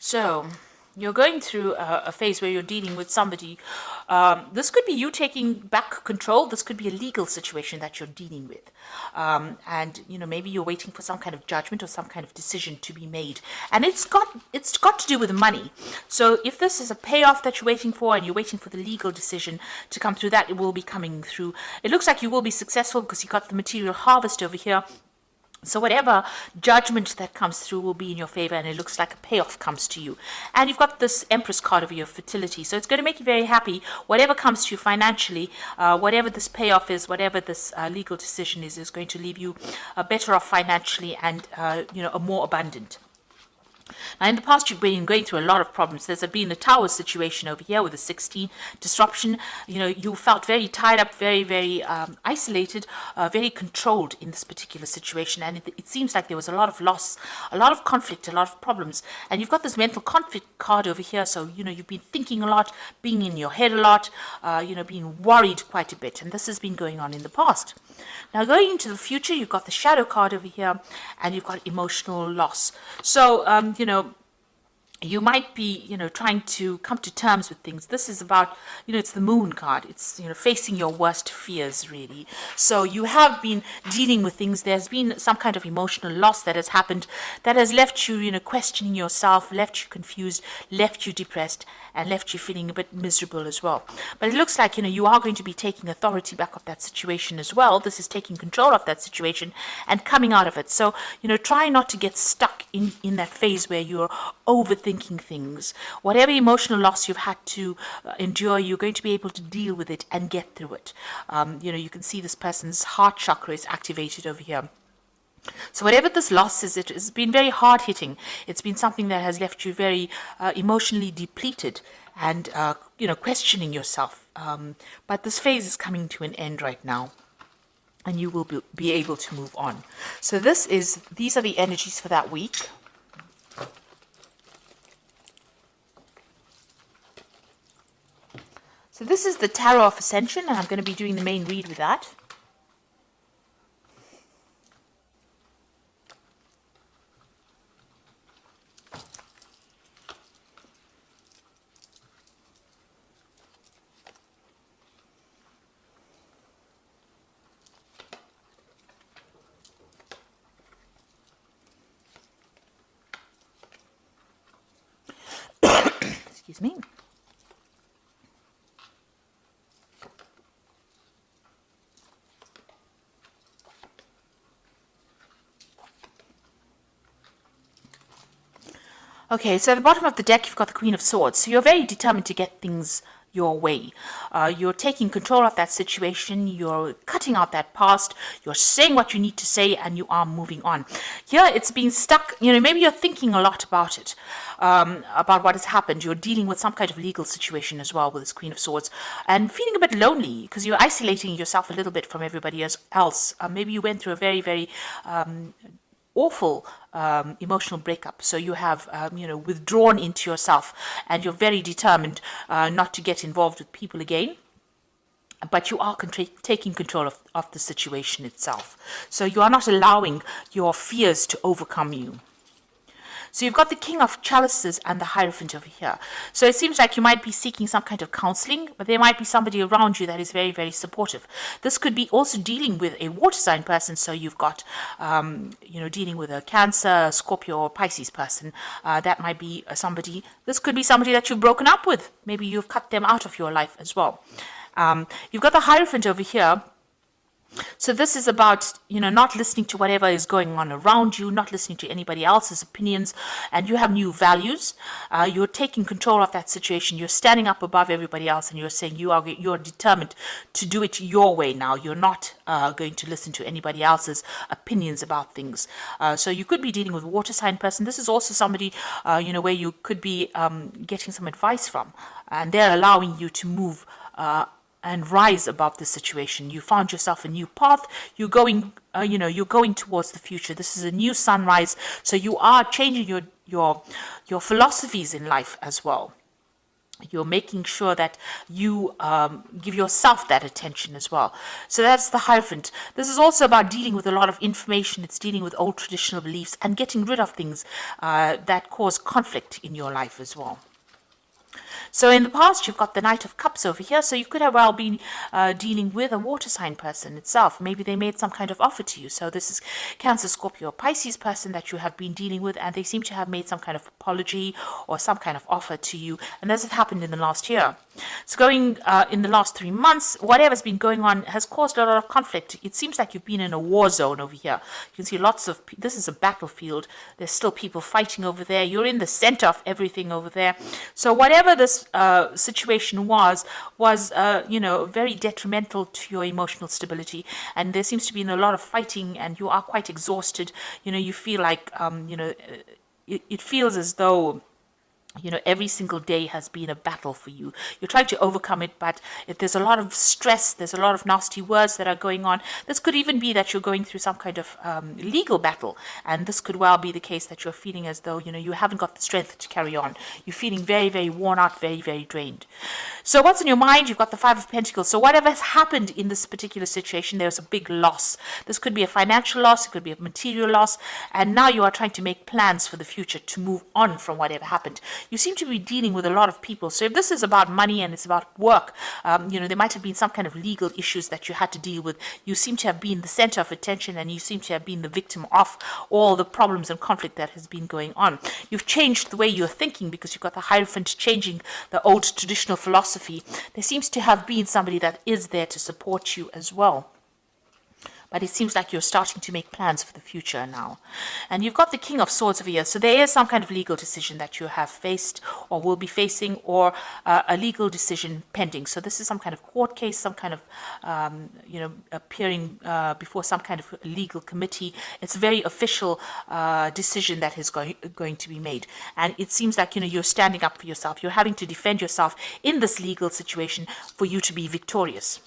So you're going through a phase where you're dealing with somebody. This could be you taking back control. This could be a legal situation that you're dealing with. And maybe you're waiting for some kind of judgment or some kind of decision to be made. And it's got to do with money. So if this is a payoff that you're waiting for and you're waiting for the legal decision to come through, that it will be coming through. It looks like you will be successful because you got the material harvest over here. So whatever judgment that comes through will be in your favor, and it looks like a payoff comes to you. And you've got this Empress card over your fertility, so it's going to make you very happy. Whatever comes to you financially, whatever this payoff is, whatever this legal decision is going to leave you better off financially and a more abundant. Now, in the past, you've been going through a lot of problems. There's been a tower situation over here with a 16 disruption. You felt very tied up, very, very isolated, very controlled in this particular situation. And it seems like there was a lot of loss, a lot of conflict, a lot of problems. And you've got this mental conflict card over here. So, you've been thinking a lot, being in your head a lot, being worried quite a bit. And this has been going on in the past. Now, going into the future, you've got the shadow card over here, and you've got emotional loss. So, you might be, trying to come to terms with things. This is about, it's the moon card. It's, facing your worst fears, really. So you have been dealing with things. There's been some kind of emotional loss that has happened that has left you, questioning yourself, left you confused, left you depressed, and left you feeling a bit miserable as well. But it looks like, you are going to be taking authority back of that situation as well. This is taking control of that situation and coming out of it. So, try not to get stuck in that phase where you're overthinking things. Whatever emotional loss you've had to endure, you're going to be able to deal with it and get through it. You can see this person's heart chakra is activated over here. So whatever this loss is, it has been very hard-hitting. It's been something that has left you very emotionally depleted and, questioning yourself. But this phase is coming to an end right now, and you will be able to move on. So these are the energies for that week. So this is the Tarot of Ascension, and I'm going to be doing the main read with that. Excuse me. Okay, so at the bottom of the deck, you've got the Queen of Swords. So you're very determined to get things your way. You're taking control of that situation. You're cutting out that past. You're saying what you need to say, and you are moving on. Here, it's being stuck. Maybe you're thinking a lot about it, about what has happened. You're dealing with some kind of legal situation as well with this Queen of Swords, and feeling a bit lonely because you're isolating yourself a little bit from everybody else. Maybe you went through a very, very awful emotional breakup. So you have, withdrawn into yourself, and you're very determined not to get involved with people again. But you are taking control of the situation itself. So you are not allowing your fears to overcome you. So you've got the King of Chalices and the Hierophant over here. So it seems like you might be seeking some kind of counseling, but there might be somebody around you that is very, very supportive. This could be also dealing with a water sign person. So you've got, dealing with a Cancer, Scorpio, or Pisces person. That might be somebody. This could be somebody that you've broken up with. Maybe you've cut them out of your life as well. You've got the Hierophant over here. So this is about, not listening to whatever is going on around you, not listening to anybody else's opinions, and you have new values. You're taking control of that situation. You're standing up above everybody else, and you're saying you're determined to do it your way now. You're not going to listen to anybody else's opinions about things. So you could be dealing with a water sign person. This is also somebody, where you could be getting some advice from, and they're allowing you to move and rise above the situation. You found yourself a new path. You're going, you're going towards the future. This is a new sunrise. So you are changing your philosophies in life as well. You're making sure that you give yourself that attention as well. So that's the Hierophant. This is also about dealing with a lot of information. It's dealing with old traditional beliefs and getting rid of things that cause conflict in your life as well. So in the past, you've got the Knight of Cups over here. So you could have well been dealing with a water sign person itself. Maybe they made some kind of offer to you. So this is Cancer, Scorpio, Pisces person that you have been dealing with, and they seem to have made some kind of apology or some kind of offer to you. And this has happened in the last year. So going in the last 3 months, whatever's been going on has caused a lot of conflict. It seems like you've been in a war zone over here. You can see lots of, this is a battlefield. There's still people fighting over there. You're in the center of everything over there. So whatever this situation was very detrimental to your emotional stability. And there seems to be a lot of fighting, and you are quite exhausted. You feel like, it feels as though every single day has been a battle for you. You're trying to overcome it, but there's a lot of stress, there's a lot of nasty words that are going on. This could even be that you're going through some kind of legal battle, and this could well be the case that you're feeling as though, you haven't got the strength to carry on. You're feeling very, very worn out, very, very drained. So what's in your mind? You've got the Five of Pentacles. So whatever has happened in this particular situation, there's a big loss. This could be a financial loss, it could be a material loss, and now you are trying to make plans for the future to move on from whatever happened. You seem to be dealing with a lot of people. So if this is about money and it's about work, there might have been some kind of legal issues that you had to deal with. You seem to have been the center of attention, and you seem to have been the victim of all the problems and conflict that has been going on. You've changed the way you're thinking because you've got the Hierophant changing the old traditional philosophy. There seems to have been somebody that is there to support you as well. But it seems like you're starting to make plans for the future now. And you've got the King of Swords over here. So there is some kind of legal decision that you have faced or will be facing, or a legal decision pending. So this is some kind of court case, some kind of, appearing before some kind of legal committee. It's a very official decision that is going to be made. And it seems like, you're standing up for yourself. You're having to defend yourself in this legal situation for you to be victorious.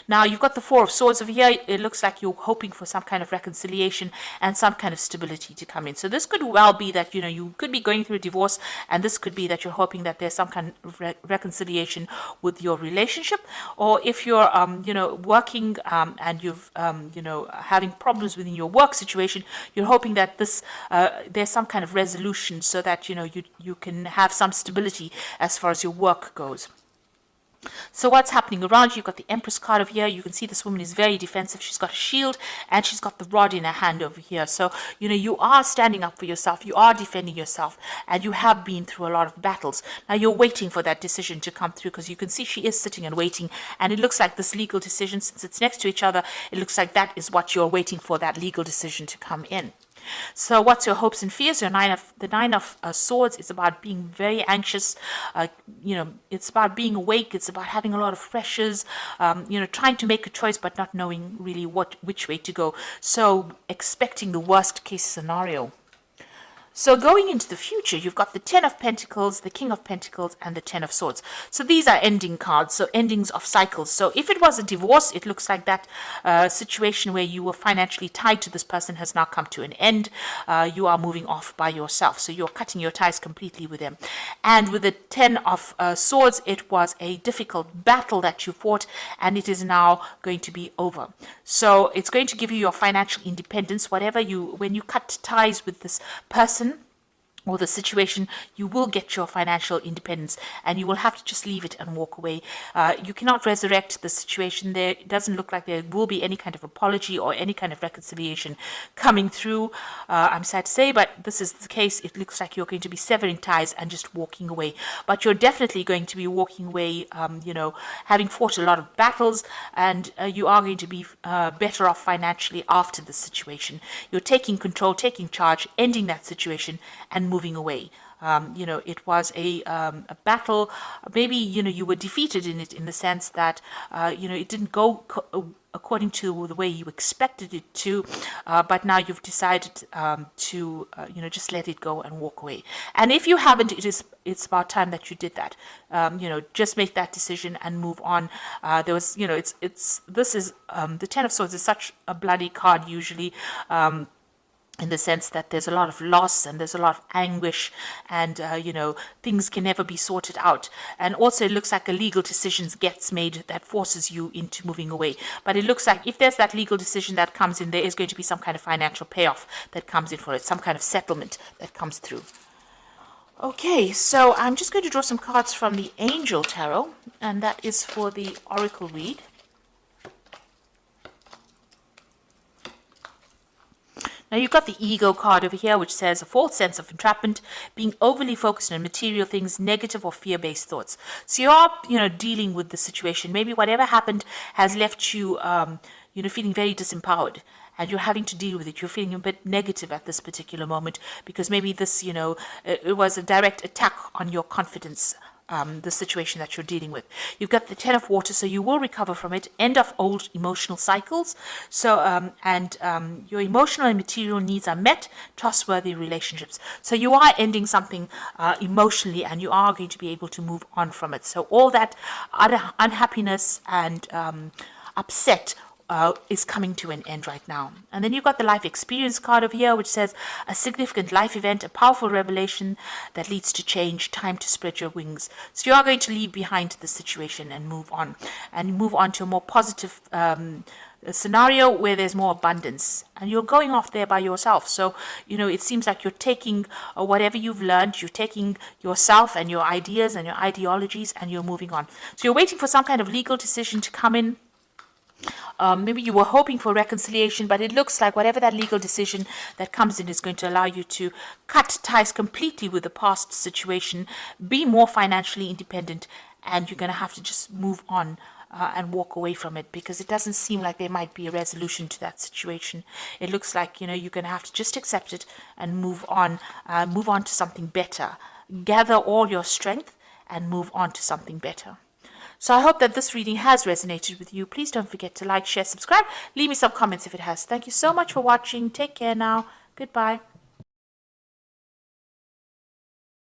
Now, you've got the Four of Swords over here. It looks like you're hoping for some kind of reconciliation and some kind of stability to come in. So this could well be that, you could be going through a divorce, and this could be that you're hoping that there's some kind of reconciliation with your relationship. Or if you're, working and you've, having problems within your work situation, you're hoping that there's some kind of resolution so that, you can have some stability as far as your work goes. So what's happening around you? You've got the Empress card over here. You can see this woman is very defensive. She's got a shield and she's got the rod in her hand over here. So, you are standing up for yourself. You are defending yourself, and you have been through a lot of battles. Now you're waiting for that decision to come through, because you can see she is sitting and waiting. And it looks like this legal decision, since it's next to each other, it looks like that is what you're waiting for, that legal decision to come in. So what's your hopes and fears? The Nine of Swords is about being very anxious. It's about being awake. It's about having a lot of pressures, trying to make a choice but not knowing really which way to go. So expecting the worst case scenario. So going into the future, you've got the Ten of Pentacles, the King of Pentacles, and the Ten of Swords. So these are ending cards, so endings of cycles. So if it was a divorce, it looks like that situation where you were financially tied to this person has now come to an end. You are moving off by yourself. So you're cutting your ties completely with them. And with the Ten of Swords, it was a difficult battle that you fought, and it is now going to be over. So it's going to give you your financial independence. When you cut ties with this person or the situation, you will get your financial independence, and you will have to just leave it and walk away. You cannot resurrect the situation there. It doesn't look like there will be any kind of apology or any kind of reconciliation coming through. I'm sad to say, but this is the case. It looks like you're going to be severing ties and just walking away. But you're definitely going to be walking away, having fought a lot of battles, and you are going to be better off financially after this situation. You're taking control, taking charge, ending that situation, and moving away. It was a battle. Maybe, you were defeated in it, in the sense that, it didn't go according to the way you expected it to, but now you've decided to, just let it go and walk away. And if you haven't, it's about time that you did that. Just make that decision and move on. The Ten of Swords is such a bloody card usually. in the sense that there's a lot of loss and there's a lot of anguish, and things can never be sorted out. And also it looks like a legal decision gets made that forces you into moving away. But it looks like if there's that legal decision that comes in, there is going to be some kind of financial payoff that comes in for it, some kind of settlement that comes through. Okay, so I'm just going to draw some cards from the Angel Tarot, and that is for the Oracle read. Now you've got the ego card over here, which says a false sense of entrapment, being overly focused on material things, negative or fear-based thoughts. So you are, dealing with the situation. Maybe whatever happened has left you, feeling very disempowered, and you're having to deal with it. You're feeling a bit negative at this particular moment because maybe this, it was a direct attack on your confidence. The situation that you're dealing with. You've got the Ten of Water, so you will recover from it. End of old emotional cycles. So, your emotional and material needs are met. Trustworthy relationships. So you are ending something emotionally, and you are going to be able to move on from it. So all that unhappiness and upset is coming to an end right now. And then you've got the life experience card over here, which says a significant life event, a powerful revelation that leads to change, time to spread your wings. So you are going to leave behind the situation and move on to a more positive scenario where there's more abundance, and you're going off there by yourself. So it seems like you're taking whatever you've learned, you're taking yourself and your ideas and your ideologies, and you're moving on. So you're waiting for some kind of legal decision to come in. Maybe you were hoping for reconciliation, but it looks like whatever that legal decision that comes in is going to allow you to cut ties completely with the past situation, be more financially independent, and you're going to have to just move on and walk away from it, because it doesn't seem like there might be a resolution to that situation. It looks like you're going to have to just accept it and move on to something better. Gather all your strength and move on to something better. So I hope that this reading has resonated with you. Please don't forget to like, share, subscribe. Leave me some comments if it has. Thank you so much for watching. Take care now. Goodbye.